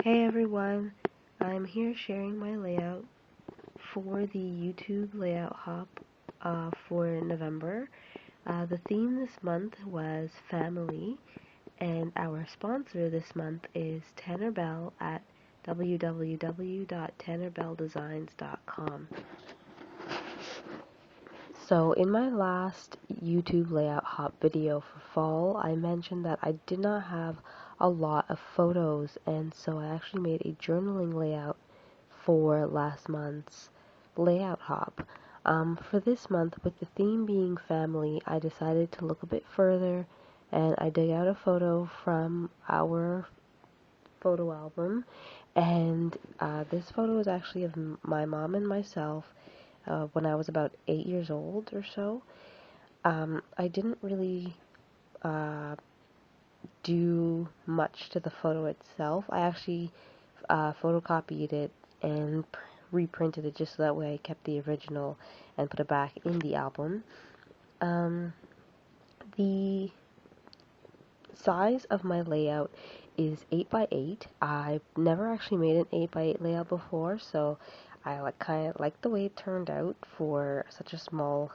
Hey everyone, I'm here sharing my layout for the YouTube layout hop for November. The theme this month was family, and our sponsor this month is Tanner Bell at www.tannerbelldesigns.com. So in my last YouTube layout hop video for fall, I mentioned that I did not have a lot of photos, and so I actually made a journaling layout for last month's layout hop. For this month, with the theme being family, I decided to look a bit further, and I dug out a photo from our photo album, and this photo is actually of my mom and myself when I was about 8 years old or so. I didn't really do much to the photo itself. I actually photocopied it and reprinted it just so that way I kept the original and put it back in the album. The size of my layout is 8 by 8. I've never actually made an 8 by 8 layout before, so I kind of like the way it turned out for such a small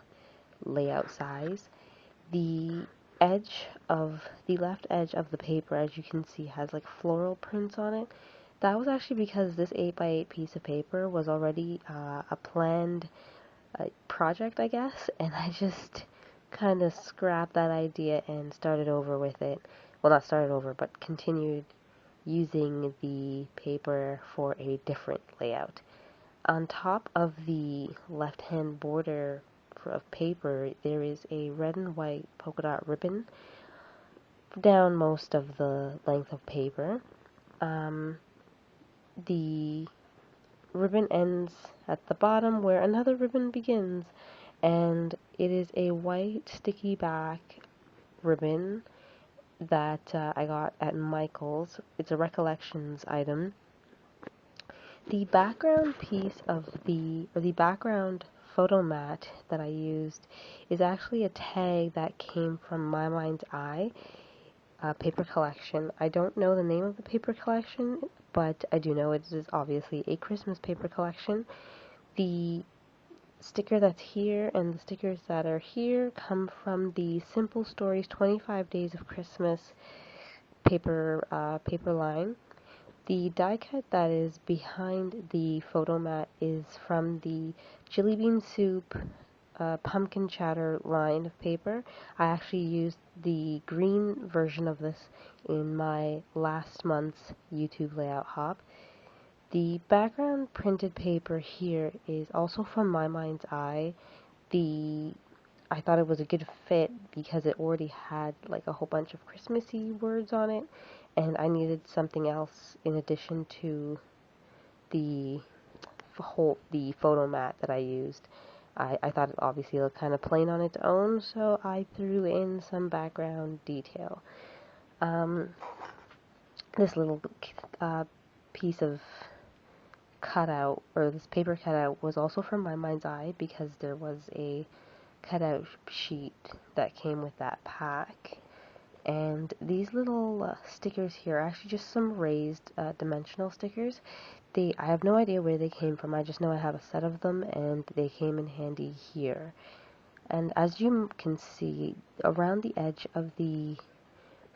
layout size. The left edge of the paper, as you can see, has like floral prints on it. That was actually because this 8 by 8 piece of paper was already a planned project, I guess, and I just kind of scrapped that idea and started over with it. Well, not started over, but continued using the paper for a different layout. On top of the left-hand border of paper, there is a red and white polka dot ribbon down most of the length of paper. The ribbon ends at the bottom where another ribbon begins, and it is a white sticky back ribbon that I got at Michael's. It's a Recollections item. The background piece of the background photo mat that I used is actually a tag that came from My Mind's Eye paper collection. I don't know the name of the paper collection, but I do know it is obviously a Christmas paper collection. The sticker that's here and the stickers that are here come from the Simple Stories 25 Days of Christmas paper line. The die cut that is behind the photo mat is from the Chili Bean Soup pumpkin chatter line of paper. I actually used the green version of this in my last month's YouTube layout hop. The background printed paper here is also from My Mind's Eye. I thought it was a good fit because it already had like a whole bunch of Christmassy words on it, and I needed something else in addition to the photo mat that I used. I thought it obviously looked kind of plain on its own, so I threw in some background detail. This little piece of cutout, or this paper cutout, was also from My Mind's Eye because there was a cutout sheet that came with that pack. And these little stickers here are actually just some raised dimensional stickers. I have no idea where they came from. I just know I have a set of them, and they came in handy here. And as you can see, around the edge of the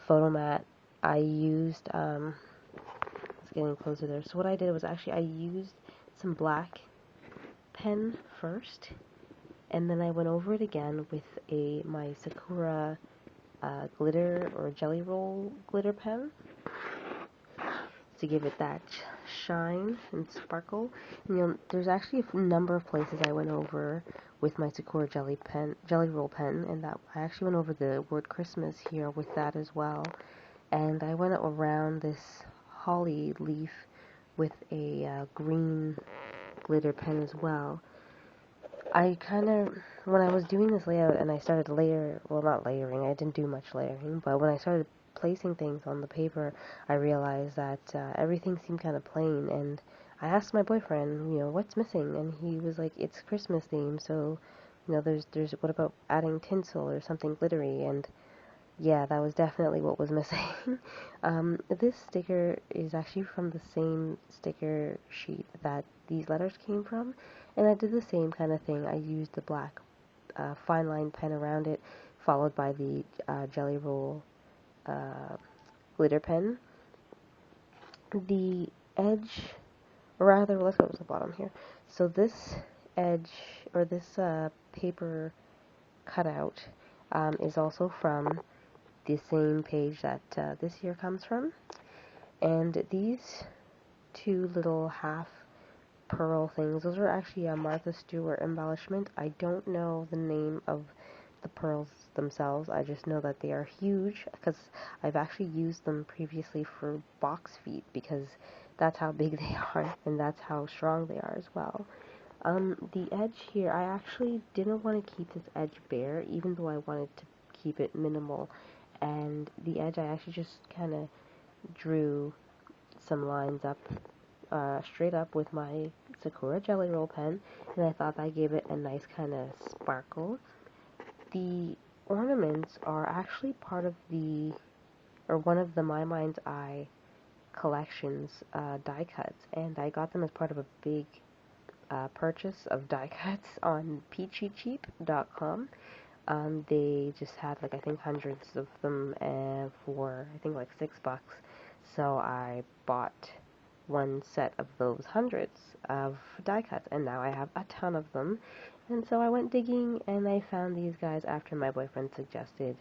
photo mat, I used, it's getting closer there. So what I did was actually I used some black pen first, and then I went over it again with my Sakura glitter or jelly roll glitter pen to give it that shine and sparkle. And there's actually a number of places I went over with my Sakura jelly roll pen, and that I actually went over the word Christmas here with that as well. And I went around this holly leaf with a green glitter pen as well. When I was doing this layout and I started not layering, I didn't do much layering, but when I started placing things on the paper, I realized that everything seemed kind of plain, and I asked my boyfriend, what's missing, and he was like, it's Christmas theme, so, there's what about adding tinsel or something glittery, and yeah, that was definitely what was missing. This sticker is actually from the same sticker sheet that these letters came from, and I did the same kind of thing. I used the black fine line pen around it, followed by the Jelly Roll glitter pen. The edge, or rather, let's go to the bottom here. So this edge, or this paper cutout, is also from the same page that this year comes from. And these two little half pearl things, those are actually a Martha Stewart embellishment. I don't know the name of the pearls themselves. I just know that they are huge because I've actually used them previously for box feet because that's how big they are and that's how strong they are as well. The edge here, I actually didn't want to keep this edge bare, even though I wanted to keep it minimal. And the edge, I actually just kind of drew some lines up, straight up with my Sakura Jelly Roll pen, and I thought that gave it a nice kind of sparkle. The ornaments are actually part of the, or one of the My Mind's Eye collections die cuts, and I got them as part of a big purchase of die cuts on peachycheap.com. They just had like I think hundreds of them for I think like $6. So I bought one set of those hundreds of die cuts, and now I have a ton of them. And so I went digging, and I found these guys after my boyfriend suggested,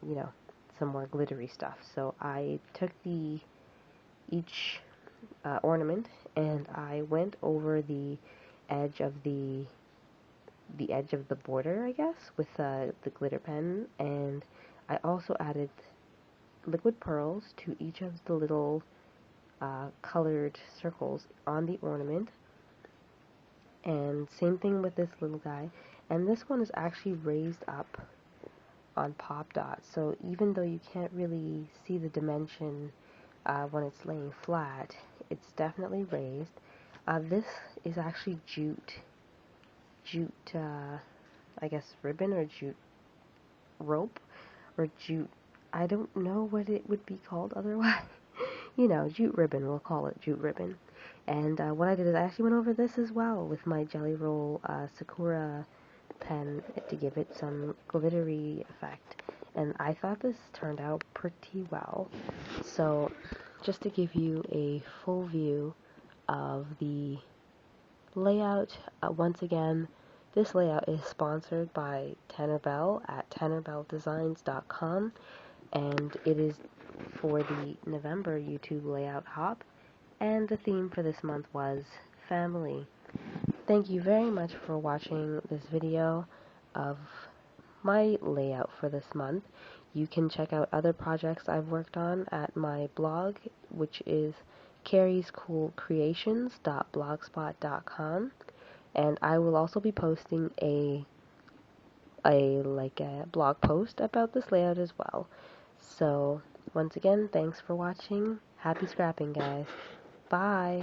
you know, some more glittery stuff. So I took each ornament, and I went over the edge of the edge of the border, I guess, with the glitter pen, and I also added liquid pearls to each of the little colored circles on the ornament, and same thing with this little guy, and this one is actually raised up on pop dot, so even though you can't really see the dimension when it's laying flat, it's definitely raised. This is actually jute, I guess ribbon or jute rope or jute. I don't know what it would be called otherwise. You know, jute ribbon. We'll call it jute ribbon. And what I did is I actually went over this as well with my Jelly Roll Sakura pen to give it some glittery effect. And I thought this turned out pretty well. So, just to give you a full view of the layout, once again, this layout is sponsored by Tanner Bell at tannerbelldesigns.com, and it is for the November YouTube layout hop, and the theme for this month was family. Thank you very much for watching this video of my layout for this month. You can check out other projects I've worked on at my blog, which is carriescoolcreations.blogspot.com, and I will also be posting a blog post about this layout as well. So once again, thanks for watching. Happy scrapping, guys. Bye.